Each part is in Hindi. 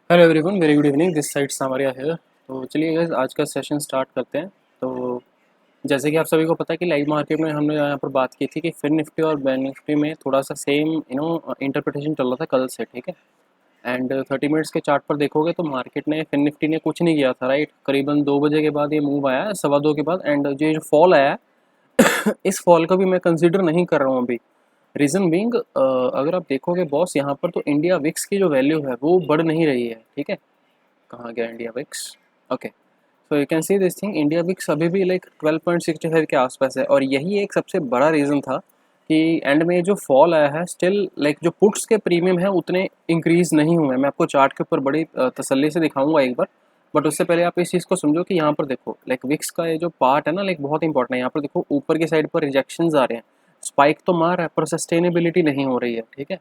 Hello everyone, very good evening. This side Samaria है। तो चलिए गाइस, आज का सेशन स्टार्ट करते हैं। तो जैसे कि आप सभी को पता है कि लाइव मार्केट में हमने यहाँ पर बात की थी कि फिन निफ्टी और बैंक निफ्टी में थोड़ा सा सेम इंटरप्रिटेशन चल रहा था कल से, ठीक है। एंड 30 मिनट्स के चार्ट पर देखोगे तो मार्केट ने फिन निफ्टी ने कुछ नहीं किया था, राइट। करीबन 2 बजे के बाद ये मूव आया है, 2:15 के बाद। एंड जो फॉल आया है इस फॉल को भी मैं कंसिडर नहीं कर रहा हूँ अभी। रीज़न बीइंग, अगर आप देखोगे बॉस, यहाँ पर तो इंडिया विक्स की जो वैल्यू है वो बढ़ नहीं रही है, ठीक है। कहाँ गया India VIX? Okay, so you can see this thing, India VIX अभी भी लाइक 12.65 के आसपास है। और यही एक सबसे बड़ा रीज़न था कि एंड में जो फॉल आया है, स्टिल लाइक जो पुट्स के प्रीमियम है उतने इंक्रीज़ नहीं हुए हैं। मैं आपको चार्ट के ऊपर बड़ी तसल्ली से दिखाऊंगा एक बार। बट उससे पहले आप इस चीज़ को समझो कि यहाँ पर देखो, लाइक विक्स का ये जो पार्ट है ना, लाइक बहुत इंपॉर्टेंट है। यहाँ पर देखो ऊपर की साइड पर रिजेक्शंस आ रहे हैं, स्पाइक तो मार रहा है पर सस्टेनेबिलिटी नहीं हो रही है, ठीक है।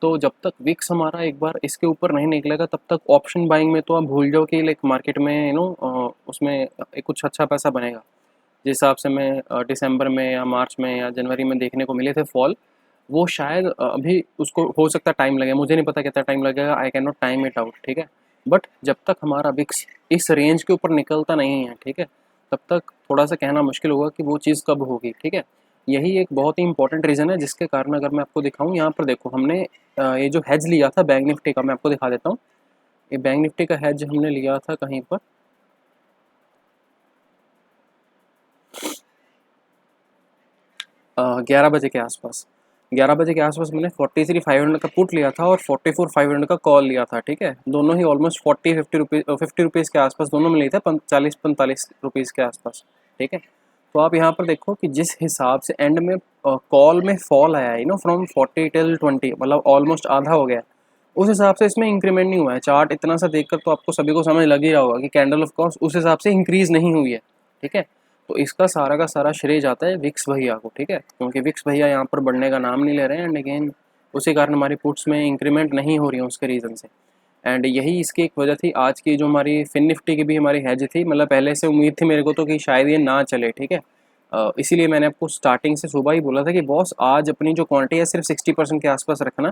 तो जब तक विक्स हमारा एक बार इसके ऊपर नहीं निकलेगा तब तक ऑप्शन बाइंग में तो आप भूल जाओ कि लाइक मार्केट में उसमें कुछ अच्छा पैसा बनेगा। जिस हिसाब से मैं दिसंबर में या मार्च में या जनवरी में देखने को मिले थे फॉल, वो शायद अभी उसको हो सकता है टाइम लगे, मुझे नहीं पता कितना टाइम लगेगा, I can not time it out, ठीक है। बट जब तक हमारा विक्स इस रेंज के ऊपर निकलता नहीं है, ठीक है, तब तक थोड़ा सा कहना मुश्किल होगा कि वो चीज़ कब होगी, ठीक है। यही एक बहुत ही इंपॉर्टेंट रीज़न है जिसके कारण अगर मैं आपको दिखाऊं, यहाँ पर देखो हमने ये जो हैज लिया था बैंक निफ्टी का, मैं आपको दिखा देता हूँ। ये बैंक निफ्टी का हैज हमने लिया था कहीं पर 11 बजे के आसपास। 11 बजे के आसपास मैंने 43,500 का पुट लिया था और 44,500 का कॉल लिया था, ठीक है। दोनों ही ऑलमोस्ट 50 रुपीज़ के आसपास दोनों में लिए थे, 40-45 रुपीज़ के आसपास, ठीक है। तो आप यहाँ पर देखो कि जिस हिसाब से एंड में कॉल में फॉल आया है, फ्रॉम 40 till 20, मतलब ऑलमोस्ट आधा हो गया है। उस हिसाब से इसमें इंक्रीमेंट नहीं हुआ है। चार्ट इतना सा देखकर तो आपको सभी को समझ लग ही रहा होगा कि कैंडल ऑफ कॉस्ट उस हिसाब से इंक्रीज नहीं हुई है, ठीक है। तो इसका सारा का सारा श्रेय जाता है विक्स भैया को, ठीक है, क्योंकि विक्स भैया यहाँ पर बढ़ने का नाम नहीं ले रहे हैं। एंड अगेन उसी कारण हमारी पुट्स में इंक्रीमेंट नहीं हो रही है उसके रीज़न से। एंड यही इसकी एक वजह थी। आज की जो हमारी फिन निफ्टी की भी हमारी हैज थी, मतलब पहले से उम्मीद थी मेरे को तो कि शायद ये ना चले, ठीक है। इसीलिए मैंने आपको स्टार्टिंग से सुबह ही बोला था कि बॉस आज अपनी जो क्वांटिटी है सिर्फ 60% के आसपास रखना।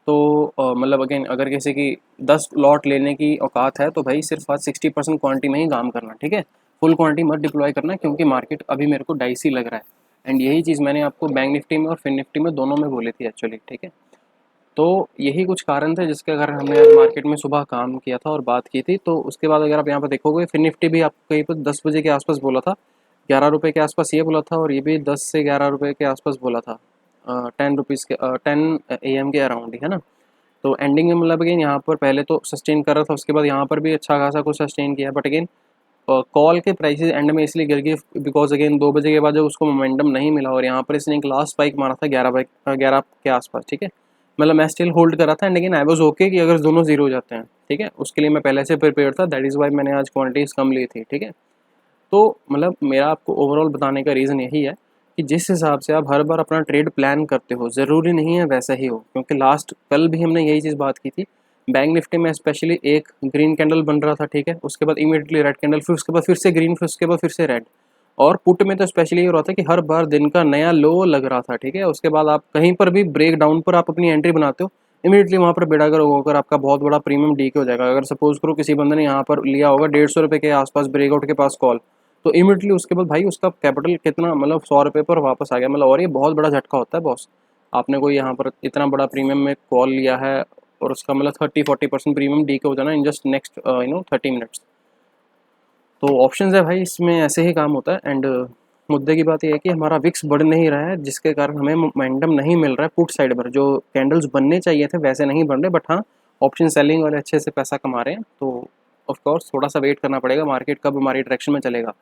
तो मतलब अगेन अगर किसी की 10 लॉट लेने की औकात है तो भाई सिर्फ आज 60% क्वांटिटी में ही काम करना, ठीक है। फुल क्वांटिटी मत डिप्लॉय करना क्योंकि मार्केट अभी मेरे को डाइसी लग रहा है। एंड यही चीज़ मैंने आपको बैंक निफ्टी में और फिन निफ्टी में दोनों में बोली थी एक्चुअली, ठीक है। तो यही कुछ कारण थे जिसके कारण हमने आज मार्केट में सुबह काम किया था और बात की थी। तो उसके बाद अगर आप यहाँ पर देखोगे, फिन निफ्टी भी आपको कहीं पर 10 बजे के आसपास बोला था, 11 रुपये के आसपास ये बोला था, और ये भी 10 से 11 रुपये के आसपास बोला था, 10 रुपीज़ के 10 AM के अराउंड ही, है ना। तो एंडिंग में मतलब अगेन यहाँ पर पहले तो सस्टेन कर रहा था, उसके बाद यहाँ पर भी अच्छा खासा कुछ सस्टेन किया, बट अगेन कॉल के प्राइसेस एंड में इसलिए गिर गए बिकॉज अगेन 2 बजे के बाद जब उसको मोमेंटम नहीं मिला और यहाँ पर इसने एक लास्ट स्पाइक मारा था 11 के आसपास, ठीक है। मतलब मैं स्टिल होल्ड कर रहा था and again I was okay कि अगर दोनों जीरो हो जाते हैं, ठीक है, उसके लिए मैं पहले से प्रिपेयर था। दैट इज़ वाई मैंने आज क्वान्टिटीज़ कम ली थी, ठीक है। तो मतलब मेरा आपको ओवरऑल बताने का रीज़न यही है कि जिस हिसाब से आप हर बार अपना ट्रेड प्लान करते हो, ज़रूरी नहीं है वैसा ही हो, क्योंकि लास्ट कल भी हमने यही चीज़ बात की थी। बैंक निफ्टी में स्पेशली एक ग्रीन कैंडल बन रहा था, ठीक है, उसके बाद इमीडिएटली रेड कैंडल, फिर उसके बाद फिर से ग्रीन, फिर उसके बाद फिर से रेड। और पुट में तो स्पेशली ये हो रहा था कि हर बार दिन का नया लो लग रहा था, ठीक है। उसके बाद आप कहीं पर भी ब्रेक डाउन पर आप अपनी एंट्री बनाते हो, इमीडिएटली वहाँ पर बेड़ा होकर आपका बहुत बड़ा प्रीमियम डी के हो जाएगा। अगर सपोज करो किसी बंदे ने यहाँ पर लिया होगा 150 रुपये के आसपास ब्रेकआउट के पास कॉल, तो इमीडिएटली उसके बाद भाई उसका कैपिटल कितना, मतलब 100 रुपये पर वापस आ गया, मतलब। और ये बहुत बड़ा झटका होता है बॉस। आपने कोई यहाँ पर इतना बड़ा प्रीमियम में कॉल लिया है और उसका मतलब 30-40% प्रीमियम डी के हो जाना इन जस्ट नेक्स्ट 30 मिनट्स। तो ऑप्शन है भाई, इसमें ऐसे ही काम होता है। एंड मुद्दे की बात यह है कि हमारा विक्स बढ़ नहीं रहा है, जिसके कारण हमें मोमेंटम नहीं मिल रहा है पुट साइड पर। जो कैंडल्स बनने चाहिए थे वैसे नहीं बन रहे, बट हाँ, ऑप्शन सेलिंग वाले अच्छे से पैसा कमा रहे हैं। तो ऑफ कोर्स थोड़ा सा वेट करना पड़ेगा, मार्केट कब हमारी डायरेक्शन में चलेगा।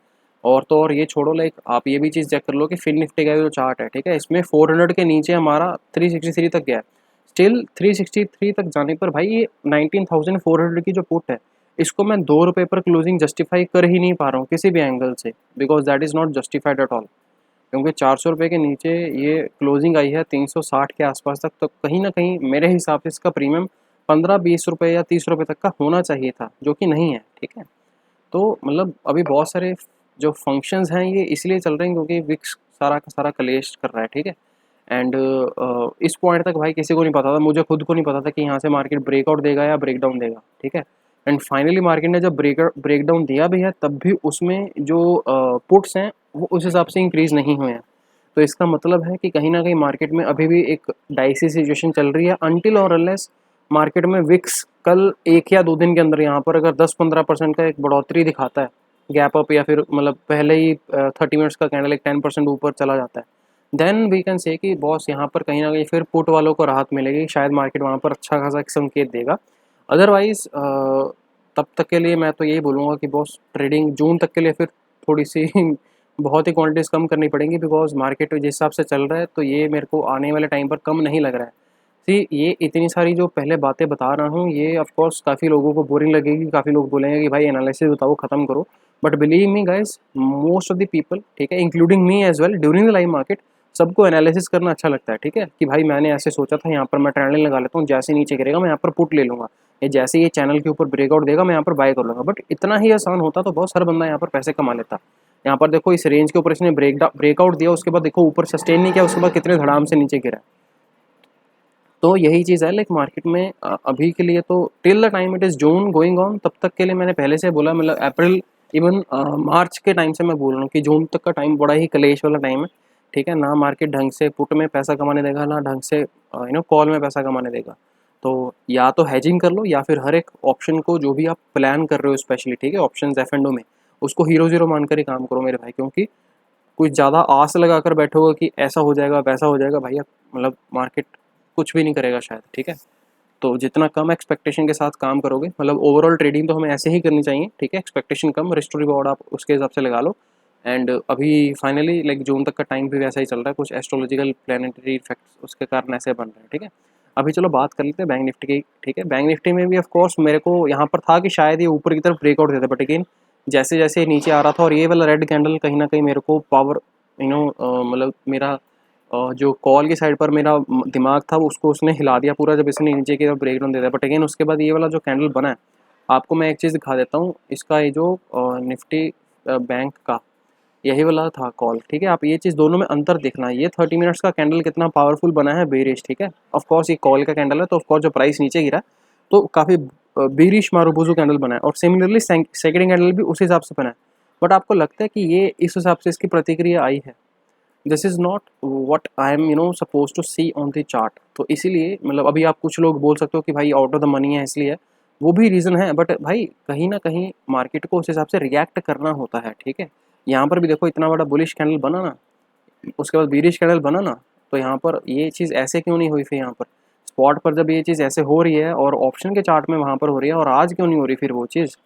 और तो और ये छोड़ो, लाइक आप ये भी चीज़ चेक कर लो कि फिन निफ्टी का जो चार्ट है, ठीक है, इसमें 400 के नीचे हमारा 363 तक गया है। स्टिल 363 तक जाने पर भाई ये 19,400 की जो पुट है, इसको मैं 2 रुपये पर क्लोजिंग जस्टिफाई कर ही नहीं पा रहा हूँ किसी भी एंगल से, because that is not justified at all. क्योंकि 400 रुपये के नीचे ये क्लोजिंग आई है 360 के आसपास तक, तो कहीं ना कहीं मेरे हिसाब से इसका प्रीमियम 15-20 रुपये या 30 रुपये तक का होना चाहिए था, जो कि नहीं है, ठीक है। तो मतलब अभी बहुत सारे जो फंक्शंस हैं ये इसलिए चल रहे हैं क्योंकि विक्स सारा का सारा कलेश कर रहा है, ठीक है। एंड इस पॉइंट तक भाई किसी को नहीं पता था, मुझे खुद को नहीं पता था कि यहाँ से मार्केट ब्रेकआउट देगा या ब्रेकडाउन देगा, ठीक है। एंड फाइनली मार्केट ने जब ब्रेकडाउन दिया भी है तब भी उसमें जो पुट्स हैं वो उस हिसाब से इंक्रीज़ नहीं हुए हैं। तो इसका मतलब है कि कहीं ना कहीं मार्केट में अभी भी एक डाइसी सिचुएशन चल रही है अनटिल और अनलेस मार्केट में विक्स कल 1 या 2 दिन के अंदर यहाँ पर अगर 10-15% का एक बढ़ोतरी दिखाता है, गैप अप, या फिर मतलब पहले ही 30 मिनट्स का कैंडल एक 10% ऊपर चला जाता है, देन वी कैन से कि बॉस यहाँ पर कहीं ना कहीं फिर पुट वालों को राहत मिलेगी, शायद मार्केट वहाँ पर अच्छा खासा एक संकेत देगा। अदरवाइज तब तक के लिए मैं तो यही बोलूँगा कि बॉस ट्रेडिंग जून तक के लिए फिर थोड़ी सी बहुत ही क्वांटिटीज़ कम करनी पड़ेंगी, बिकॉज मार्केट जिस हिसाब से चल रहा है तो ये मेरे को आने वाले टाइम पर कम नहीं लग रहा है। सी ये इतनी सारी जो पहले बातें बता रहा हूँ ये ऑफ कोर्स काफ़ी लोगों को बोरिंग लगेगी, काफ़ी लोग बोलेंगे कि भाई एनालिसिस बताओ, ख़त्म करो। But believe me guys, most of the people, ठीक है, including me as well, during the live market सबको एनालिसिस करना अच्छा लगता है, ठीक है, कि भाई मैंने ऐसे सोचा था, यहाँ पर मैं ट्रेंड लाइन लगा लेता हूँ, जैसे नीचे गिरेगा मैं यहाँ पर पुट ले लूँगा, या जैसे ये चैनल के ऊपर ब्रेकआउट देगा मैं यहाँ पर बाय कर लूँगा। बट इतना ही आसान होता तो बहुत सारा बंदा यहाँ पर पैसे कमा लेता। यहाँ पर देखो इस रेंज के ऊपर इसने ब्रेकआउट दिया, उसके बाद देखो ऊपर सस्टेन नहीं किया, उसके बाद कितने धड़ाम से नीचे गिरा। तो यही चीज़ है लाइक मार्केट में अभी के लिए तो till the time it is June going on, तब तक के लिए मैंने पहले से बोला, मतलब अप्रैल इवन मार्च के टाइम से मैं बोल रहा हूँ कि जून तक का टाइम बड़ा ही कलेश वाला टाइम है, ठीक है। ना मार्केट ढंग से पुट में पैसा कमाने देगा, ना ढंग से कॉल में पैसा कमाने देगा। तो या तो हैजिंग कर लो, या फिर हर एक ऑप्शन को जो भी आप प्लान कर रहे हो स्पेशली, ठीक है, ऑप्शन F&O में, उसको हीरो ज़ीरो मानकर ही काम करो मेरे भाई, क्योंकि कुछ ज़्यादा आस लगा कर बैठोगे कि ऐसा हो जाएगा वैसा हो जाएगा, भैया मतलब मार्केट कुछ भी नहीं करेगा शायद, ठीक है। तो जितना कम एक्सपेक्टेशन के साथ काम करोगे, मतलब ओवरऑल ट्रेडिंग तो हमें ऐसे ही करनी चाहिए, ठीक है, एक्सपेक्टेशन कम, रिस्क टू रिवॉर्ड आप उसके हिसाब से लगा लो। एंड अभी फाइनली लाइक जून तक का टाइम भी वैसा ही चल रहा है, कुछ एस्ट्रोलॉजिकल प्लानिटरी इफेक्ट्स उसके कारण ऐसे बन रहे हैं, ठीक है। अभी चलो बात कर लेते हैं बैंक निफ्टी की, ठीक है। बैंक निफ्टी में भी ऑफ कोर्स मेरे को यहाँ पर था कि शायद ये ऊपर की तरफ ब्रेकआउट देता, बट अगेन जैसे जैसे नीचे आ रहा था, और ये वाला रेड कैंडल कहीं ना कहीं मेरे को पावर मतलब मेरा जो कॉल की साइड पर मेरा दिमाग था उसको उसने हिला दिया पूरा, जब इसने नीचे की तरफ ब्रेक डाउन दे दिया। बट अगेन उसके बाद ये वाला जो कैंडल बना है, आपको मैं एक चीज़ दिखा देता हूँ, इसका ये जो निफ्टी बैंक का यही वाला था कॉल, ठीक है। आप ये चीज़ दोनों में अंतर देखना, ये 30 मिनट्स का कैंडल कितना पावरफुल बना है, बेरिश, ठीक है। ऑफकोर्स ये कॉल का कैंडल है, तो ऑफकोर्स जो प्राइस नीचे गिरा तो काफ़ी बेरिश मारूबुजू कैंडल बना है, और सिमिलरली सेकेंड कैंडल भी उस हिसाब से बना है। बट आपको लगता है कि ये इस हिसाब से इसकी प्रतिक्रिया आई है, this is not what I am suppose to see on the chart. तो इसीलिए मतलब अभी आप कुछ लोग बोल सकते हो कि भाई आउट ऑफ द मनी है इसलिए, वो भी रीज़न है, बट भाई कहीं ना कहीं मार्केट को उस हिसाब से रिएक्ट करना होता है, ठीक है। यहाँ पर भी देखो इतना बड़ा बुलिश कैंडल बना ना, उसके बाद बीरिश कैंडल बना ना, तो यहाँ पर ये चीज़ ऐसे क्यों नहीं हुई फिर यहाँ पर स्पॉट पर, जब ये चीज़ ऐसे हो रही है और ऑप्शन के चार्ट में वहाँ पर हो रही है, और आज क्यों नहीं हो रही फिर वो चीज़।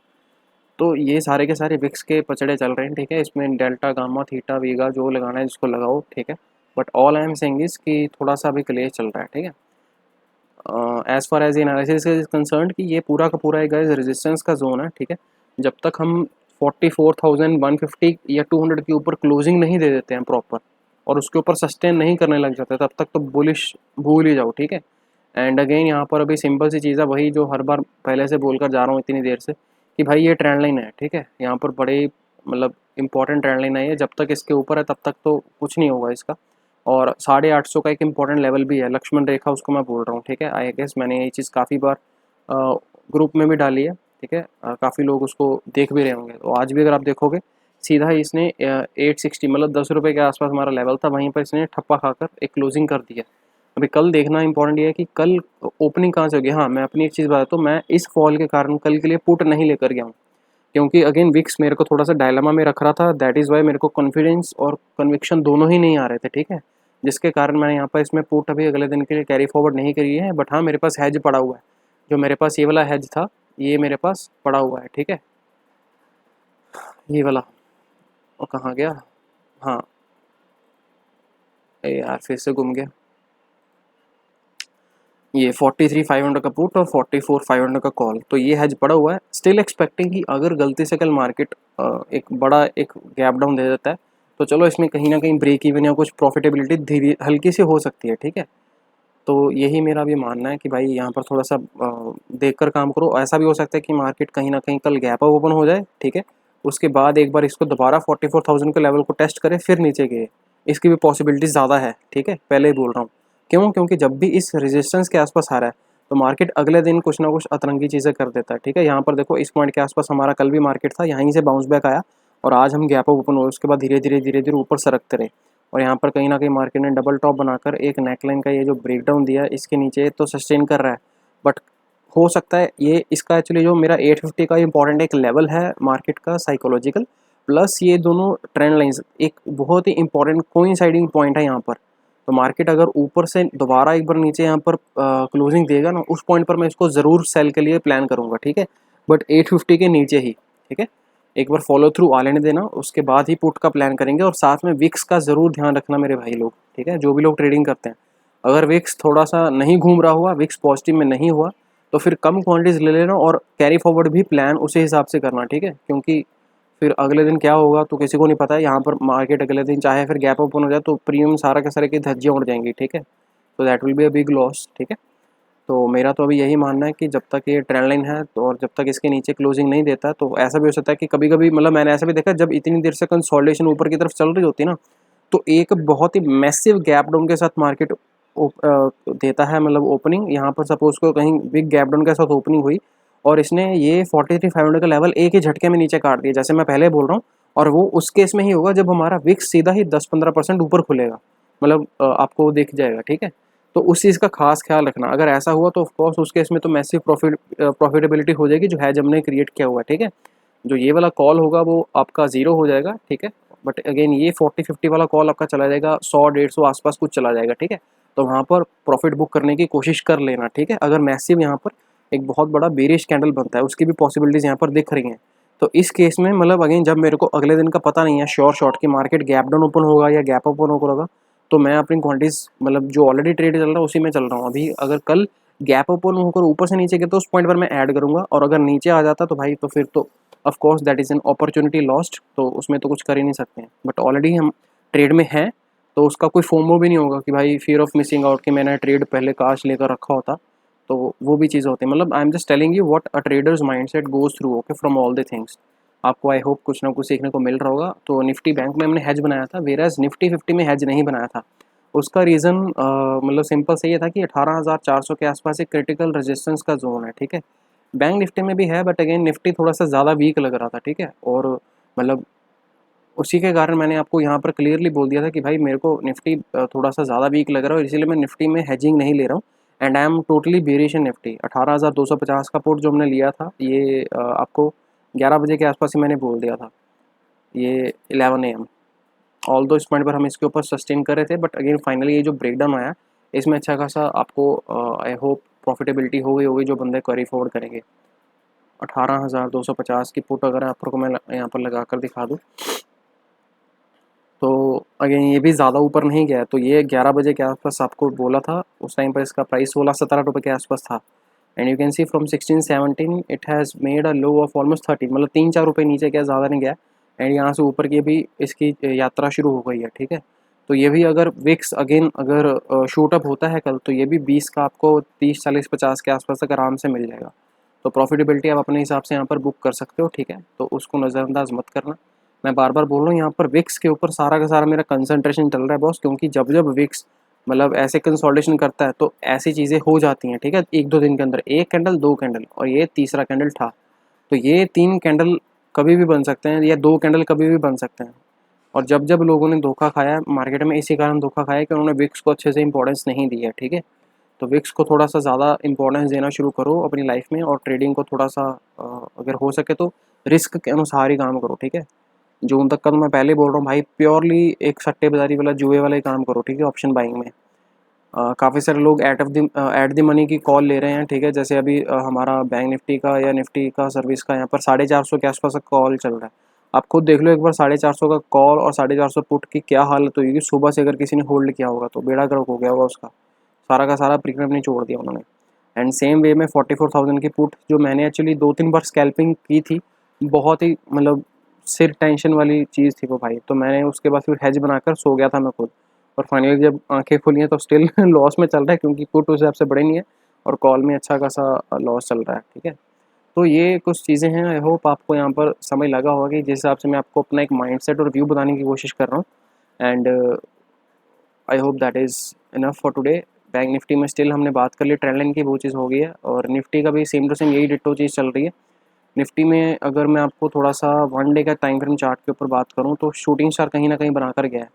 तो ये सारे के सारे विक्स के पचड़े चल रहे हैं, ठीक है। इसमें डेल्टा गामा थीटा वीगा जो लगाना है जिसको लगाओ, ठीक है। But all I am saying is कि थोड़ा सा अभी क्लेश चल रहा है, ठीक है। As far as analysis is concern कि ये पूरा का पूरा एक रेजिस्टेंस का जोन है, ठीक है। जब तक हम 44,150 या 200 के ऊपर क्लोजिंग नहीं दे देते हैं प्रॉपर, और उसके ऊपर सस्टेन नहीं करने लग जाते, तब तक तो बुलिश भूल ही जाओ, ठीक है। एंड अगेन यहाँ पर अभी सिंपल सी चीज़ है, वही जो हर बार पहले से बोलकर जा रहा हूँ इतनी देर से, कि भाई ये ट्रेंड लाइन है, ठीक है। यहाँ पर बड़े मतलब इंपॉर्टेंट ट्रेंड लाइन है, जब तक इसके ऊपर है तब तक तो कुछ नहीं होगा इसका। और 850 का एक इंपॉर्टेंट लेवल भी है, लक्ष्मण रेखा उसको मैं बोल रहा हूँ, ठीक है। आई गेस मैंने ये चीज़ काफ़ी बार ग्रुप में भी डाली है, ठीक है। काफ़ी लोग उसको देख भी रहे होंगे। तो आज भी अगर आप देखोगे सीधा ही इसने 860 मतलब 10 रुपये के आसपास हमारा लेवल था, वहीं पर इसने ठप्पा खाकर एक क्लोजिंग कर दिया। अभी कल देखना इंपॉर्टेंट ये है कि कल ओपनिंग कहाँ से होगी। हाँ, मैं अपनी एक चीज़ बताता हूँ, मैं इस फॉल के कारण कल के लिए पुट नहीं लेकर गया हूँ, क्योंकि अगेन विक्स मेरे को थोड़ा सा डायलेमा में रख रहा था, दैट इज़ वाई मेरे को कॉन्फिडेंस और कन्विक्शन दोनों ही नहीं आ रहे थे, ठीक है। जिसके कारण मैंने यहाँ पर इसमें पुट अभी अगले दिन के लिए कैरी फॉरवर्ड नहीं करी है। बट हाँ, मेरे पास हैज पड़ा हुआ है, जो मेरे पास ये वाला हैज था ये मेरे पास पड़ा हुआ है, ठीक है। ये वाला और कहाँ गया, हाँ यार फिर से घूम गया, ये 43,500 का पुट और 44,500 का कॉल, तो ये हैज पड़ा हुआ है। स्टिल एक्सपेक्टिंग कि अगर गलती से कल मार्केट एक बड़ा एक गैप डाउन दे देता है तो चलो इसमें कहीं ना कहीं ब्रेक इवन या कुछ प्रॉफिटेबिलिटी धीरे हल्की सी हो सकती है, ठीक है। तो यही मेरा भी मानना है कि भाई यहाँ पर थोड़ा सा देख कर काम करो। ऐसा भी हो सकता है कि मार्केट कहीं ना कहीं कल गैप अप ओपन हो जाए, ठीक है, उसके बाद एक बार इसको दोबारा 44,000 के लेवल को टेस्ट करे फिर नीचे गए, इसकी भी पॉसिबिलिटी ज़्यादा है, ठीक है, पहले ही बोल रहा हूँ। क्यों? क्योंकि जब भी इस रेजिस्टेंस के आसपास आ रहा है तो मार्केट अगले दिन कुछ ना कुछ अतरंगी चीज़ें कर देता है, ठीक है। यहाँ पर देखो इस पॉइंट के आसपास हमारा कल भी मार्केट था, यहीं से बाउंस बैक आया और आज हम गैप अप ओपन हुए, उसके बाद धीरे धीरे ऊपर सरकते रहे और यहाँ पर कहीं ना कहीं मार्केट ने डबल टॉप बनाकर एक नेकलाइन का ये जो ब्रेकडाउन दिया है इसके नीचे तो सस्टेन कर रहा है। बट हो सकता है ये इसका एक्चुअली जो मेरा 850 का इंपॉर्टेंट एक लेवल है मार्केट का साइकोलॉजिकल, प्लस ये दोनों ट्रेंड लाइंस एक बहुत ही इंपॉर्टेंट कोइंसाइडिंग पॉइंट है यहाँ पर। तो मार्केट अगर ऊपर से दोबारा एक बार नीचे यहाँ पर क्लोजिंग देगा ना, उस पॉइंट पर मैं इसको ज़रूर सेल के लिए प्लान करूँगा, ठीक है। बट 850 के नीचे ही, ठीक है, एक बार फॉलो थ्रू आ लेने देना, उसके बाद ही पुट का प्लान करेंगे। और साथ में विक्स का ज़रूर ध्यान रखना मेरे भाई लोग, ठीक है, जो भी लोग ट्रेडिंग करते हैं। अगर विक्स थोड़ा सा नहीं घूम रहा हुआ, विक्स पॉजिटिव में नहीं हुआ, तो फिर कम क्वांटिटीज़ ले लेना और कैरी फॉरवर्ड भी प्लान उसी हिसाब से करना, ठीक है। क्योंकि फिर अगले दिन क्या होगा तो किसी को नहीं पता है। यहाँ पर मार्केट अगले दिन चाहे फिर गैप ओपन हो जाए तो प्रीमियम सारा के सारे की धज्जियाँ उड़ जाएंगी, ठीक है। तो that will be a big loss, ठीक है। तो मेरा तो अभी यही मानना है कि जब तक ये ट्रेंड लाइन है तो और जब तक इसके नीचे क्लोजिंग नहीं देता, तो ऐसा भी हो सकता है कि कभी कभी मतलब मैंने ऐसा भी देखा जब इतनी देर से कंसोलिडेशन ऊपर की तरफ चल रही होती है ना, तो एक बहुत ही मैसिव गैप डाउन के साथ मार्केट देता है, मतलब ओपनिंग। यहाँ पर सपोज को कहीं बिग गैप डाउन के साथ ओपनिंग हुई और इसने ये 43,500 का लेवल एक ही झटके में नीचे काट दिया, जैसे मैं पहले बोल रहा हूँ। और वो उस केस में ही होगा जब हमारा विक्स सीधा ही 10-15% ऊपर खुलेगा, मतलब आपको दिख जाएगा, ठीक है। तो उस चीज़ का खास ख्याल रखना। अगर ऐसा हुआ तो ऑफकोर्स उस केस में तो मैसिव प्रॉफिटेबिलिटी हो जाएगी जो हैज हमने क्रिएट किया हुआ है, ठीक है। जो ये वाला कॉल होगा वो आपका ज़ीरो हो जाएगा, ठीक है। बट अगेन ये 40-50 वाला कॉल आपका चला जाएगा 100-150 आसपास कुछ चला जाएगा, ठीक है। तो वहाँ पर प्रॉफिट बुक करने की कोशिश कर लेना, ठीक है। अगर मैसिव यहाँ पर एक बहुत बड़ा बेरिश कैंडल बनता है, उसकी भी पॉसिबिलिटीज़ यहाँ पर दिख रही हैं। तो इस केस में मतलब अगेन जब मेरे को अगले दिन का पता नहीं है श्योर शॉट की मार्केट गैप डाउन ओपन होगा या गैप ओपन होगा, तो मैं अपनी क्वांटिटीज मतलब जो ऑलरेडी ट्रेड चल रहा है उसी में चल रहा हूँ अभी। अगर कल गैप ओपन होकर ऊपर से नीचे गया तो उस पॉइंट पर मैं ऐड करूँगा, और अगर नीचे आ जाता तो भाई तो फिर तो of course that is an opportunity lost, तो उसमें तो कुछ कर ही नहीं सकते हैं। बट ऑलरेडी हम ट्रेड में हैं तो उसका कोई फोमो भी नहीं होगा कि भाई फियर ऑफ मिसिंग आउट कि मैंने ट्रेड पहले काश लेकर रखा होता। तो वो भी चीज़ होती है, मतलब I am just telling you what a traders mindset goes through, okay, from all the things. आपको आई होप कुछ ना कुछ सीखने को मिल रहा होगा। तो निफ्टी बैंक में हमने हैज बनाया था, वेराज निफ्टी 50 में हैज नहीं बनाया था। उसका रीज़न मतलब सिंपल से ये था कि 18,400 के आसपास एक क्रिटिकल रेजिस्टेंस का जोन है, ठीक है। बैंक निफ्टी में भी है बट अगेन निफ्टी थोड़ा सा ज़्यादा वीक लग रहा था, ठीक है। और मतलब उसी के कारण मैंने आपको यहाँ पर क्लियरली बोल दिया था कि भाई मेरे को निफ्टी थोड़ा सा ज़्यादा वीक लग रहा है और इसीलिए मैं निफ्टी में हेजिंग नहीं ले रहा हूँ। And I am totally bearish in Nifty. 18,250 का पुट जो हमने लिया था ये आपको 11 बजे के आसपास ही मैंने बोल दिया था, ये 11 AM। ऑल दो इस पॉइंट पर हम इसके ऊपर सस्टेन कर रहे थे, बट अगेन फाइनली ये जो ब्रेकडाउन आया इसमें अच्छा खासा आपको आई होप प्रॉफिटेबिलिटी हो गई होगी जो बंदे क्वेरी फॉरवर्ड करेंगे। 18,250 की पुट अगर आपको मैं यहाँ पर लगा कर दिखा दूँ तो अगेन ये भी ज़्यादा ऊपर नहीं गया है। तो ये 11 बजे के आसपास आपको बोला था, उस टाइम पर इसका प्राइस 16-17 रुपये के आसपास था। And you can see from 16-17 it has made a low of almost 30, मतलब 3-4 रुपये नीचे गया, ज़्यादा नहीं गया। एंड यहाँ से ऊपर की भी इसकी यात्रा शुरू हो गई है, ठीक है। तो ये भी अगर विक्स अगेन अगर शूट अप होता है कल तो ये भी 20 का आपको 30-40-50 के आसपास तक आराम से मिल जाएगा। तो प्रॉफिटेबिलिटी आप अपने हिसाब से यहाँ पर बुक कर सकते हो, ठीक है। तो उसको नज़रअंदाज मत करना। मैं बार बार बोल रहा हूँ यहाँ पर विक्स के ऊपर सारा का सारा मेरा कंसंट्रेशन चल रहा है बॉस, क्योंकि जब जब विक्स मतलब ऐसे कंसोलिडेशन करता है तो ऐसी चीज़ें हो जाती हैं, ठीक है। 1-2 दिन के अंदर एक कैंडल, 2 कैंडल और ये तीसरा कैंडल था। तो ये 3 कैंडल कभी भी बन सकते हैं या 2 कैंडल कभी भी बन सकते हैं। और जब जब लोगों ने धोखा खाया मार्केट में, इसी कारण धोखा खाया कि उन्होंने विक्स को अच्छे से इंपॉर्टेंस नहीं दी है, ठीक है। तो विक्स को थोड़ा सा ज़्यादा इंपॉर्टेंस देना शुरू करो अपनी लाइफ में, और ट्रेडिंग को थोड़ा सा अगर हो सके तो रिस्क के अनुसार ही काम करो, ठीक है। जून तक का तो मैं पहले बोल रहा हूँ भाई प्योरली एक सट्टेबाजी वाला जुए वाला ही काम करो, ठीक है। ऑप्शन बाइंग में काफ़ी सारे लोग एट द मनी की कॉल ले रहे हैं, ठीक है। जैसे अभी हमारा बैंक निफ्टी का या निफ्टी का सर्विस का यहाँ पर 450 के आसपास कॉल चल रहा है। आप खुद देख लो एक बार 450 का कॉल और 450 पुट की क्या हालत होगी। सुबह से अगर किसी ने होल्ड किया होगा तो बेड़ा गर्क हो गया होगा उसका, सारा का सारा प्रीमियम नहीं छोड़ दिया उन्होंने। एंड सेम वे में 44,000 की पुट जो मैंने एक्चुअली 2-3 बार स्कैल्पिंग की थी, बहुत ही मतलब सिर टेंशन वाली चीज़ थी वो भाई। तो मैंने उसके बाद फिर हेज बनाकर सो गया था मैं खुद, और फाइनली जब आंखें खुली हैं तो स्टिल लॉस में चल रहा है, क्योंकि पुट उस हिसाब से बड़े नहीं है और कॉल में अच्छा खासा लॉस चल रहा है, ठीक है। तो ये कुछ चीज़ें हैं। आई होप आपको यहाँ पर समझ लगा होगा कि जिस हिसाब से मैं आपको अपना एक माइंडसेट और व्यू बताने की कोशिश कर रहा हूँ। And I hope that is enough for today. Bank Nifty में स्टिल हमने बात कर ली, ट्रेंड लाइन की वो चीज़ हो गई है, और निफ्टी का भी सेम टू सेम यही डिट्टो चीज़ चल रही है। निफ्टी में अगर मैं आपको थोड़ा सा 1 डे का टाइम फ्रेम चार्ट के ऊपर बात करूँ तो शूटिंग स्टार कहीं ना कहीं बनाकर गया है।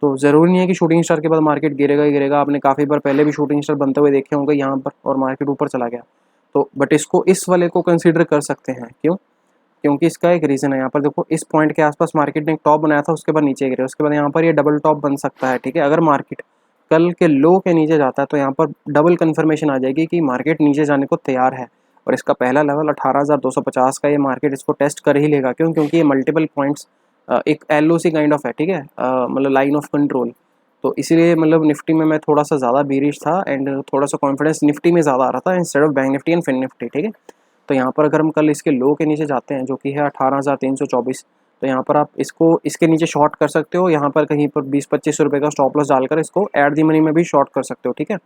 तो ज़रूरी नहीं है कि शूटिंग स्टार के बाद मार्केट गिरेगा ही गिरेगा। आपने काफ़ी बार पहले भी शूटिंग स्टार बनते हुए देखे होंगे यहाँ पर, और मार्केट ऊपर चला गया। तो बट इसको, इस वाले को कंसीडर कर सकते हैं। क्यों? क्योंकि इसका एक रीज़न है। यहाँ पर देखो, इस पॉइंट के आसपास मार्केट ने एक टॉप बनाया था, उसके बाद नीचे गिरे, उसके बाद यहाँ पर ये डबल टॉप बन सकता है। ठीक है, अगर मार्केट कल के लो के नीचे जाता है तो यहाँ पर डबल कन्फर्मेशन आ जाएगी कि मार्केट नीचे जाने को तैयार है, और इसका पहला लेवल 18,250 का ये मार्केट इसको टेस्ट कर ही लेगा। क्यों? क्योंकि ये मल्टीपल पॉइंट्स एक LOC काइंड ऑफ है। ठीक है, मतलब लाइन ऑफ कंट्रोल। तो इसीलिए मतलब निफ्टी में मैं थोड़ा सा ज़्यादा बीरिश था, एंड थोड़ा सा कॉन्फिडेंस निफ्टी में ज़्यादा आ रहा था instead of Bank Nifty and Fin Nifty. ठीक है, तो यहाँ पर अगर हम कल इसके लो के नीचे जाते हैं जो कि है 18,324, तो यहाँ पर आप इसको इसके नीचे शॉर्ट कर सकते हो। यहाँ पर कहीं पर 20-25 रुपये का स्टॉप लॉस डालकर इसको एट दी मनी में भी शॉर्ट कर सकते हो। ठीक है,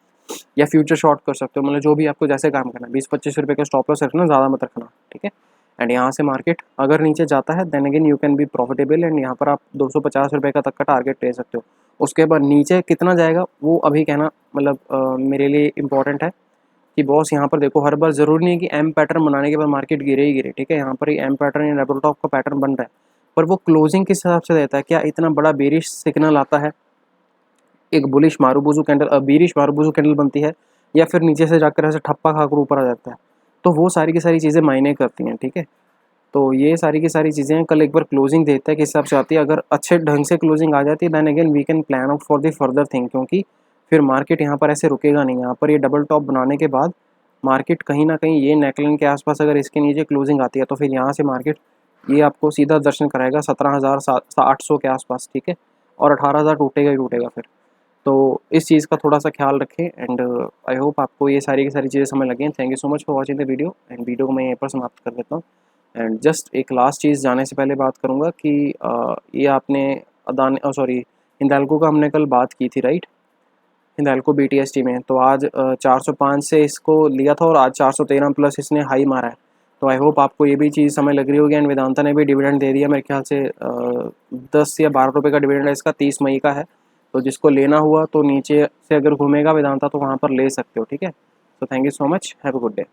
या फ्यूचर शॉर्ट कर सकते हो, मतलब जो भी आपको जैसे काम करना है। 20-25 रुपये का स्टॉप लॉस रखना, ज़्यादा मत रखना। ठीक है, एंड यहाँ से मार्केट अगर नीचे जाता है then again you can be profitable, and यहाँ पर आप 250 रुपये का तक का टारगेट ले सकते हो। उसके बाद नीचे कितना जाएगा वो अभी कहना मतलब मेरे लिए इंपॉर्टेंट है कि बॉस यहाँ पर देखो, हर बार ज़रूरी नहीं कि एम पैटर्न बनाने के बाद मार्केट गिरे ही गिरे। ठीक है, यहाँ पर एम पैटर्न या डबल टॉप का पैटर्न बन रहा है, पर वो क्लोजिंग किस हिसाब से देता है? क्या इतना बड़ा बेरिश सिग्नल आता है, एक bullish marubozu candle, bearish marubozu candle बनती है, या फिर नीचे से जाकर ऐसे ठप्पा खाकर ऊपर आ जाता है? तो वो सारी की सारी चीज़ें मायने करती हैं। ठीक है, तो ये सारी की सारी चीज़ें कल एक बार क्लोजिंग देता है किस हिसाब से आती है। अगर अच्छे ढंग से क्लोजिंग आ जाती है then again we can plan out for the further thing, क्योंकि फिर मार्केट यहाँ पर ऐसे रुकेगा नहीं। यहाँ पर ये डबल टॉप बनाने के बाद मार्केट कहीं ना कहीं ये नेकलाइन के आसपास अगर इसके नीचे क्लोजिंग आती है तो फिर यहाँ से मार्केट ये आपको सीधा दर्शन कराएगा 17,800 के आसपास। ठीक है, और 18,000 टूटेगा ही टूटेगा फिर। तो इस चीज़ का थोड़ा सा ख्याल रखें, एंड आई होप आपको ये सारी की सारी चीज़ें समझ लगी हैं। Thank you so much for watching the video, and video को मैं यहीं पर समाप्त कर देता हूँ। एंड जस्ट एक लास्ट चीज़ जाने से पहले बात करूँगा कि ये आपने अदानी हिंदाल्को का हमने कल बात की थी, राइट? हिंदाल्को BTST में तो आज 405 से इसको लिया था, और आज 413 प्लस इसने हाई मारा है। तो आई होप आपको ये भी चीज़ समझ लग रही होगी। एंड वेदांता ने भी डिविडेंड दे दिया, मेरे ख्याल से 10 या 12 रुपये का डिविडेंड है इसका, 30 मई का है। तो जिसको लेना हुआ तो नीचे से अगर घूमेगा वेदांता तो वहाँ पर ले सकते हो। ठीक है, तो thank you so much, have a good day.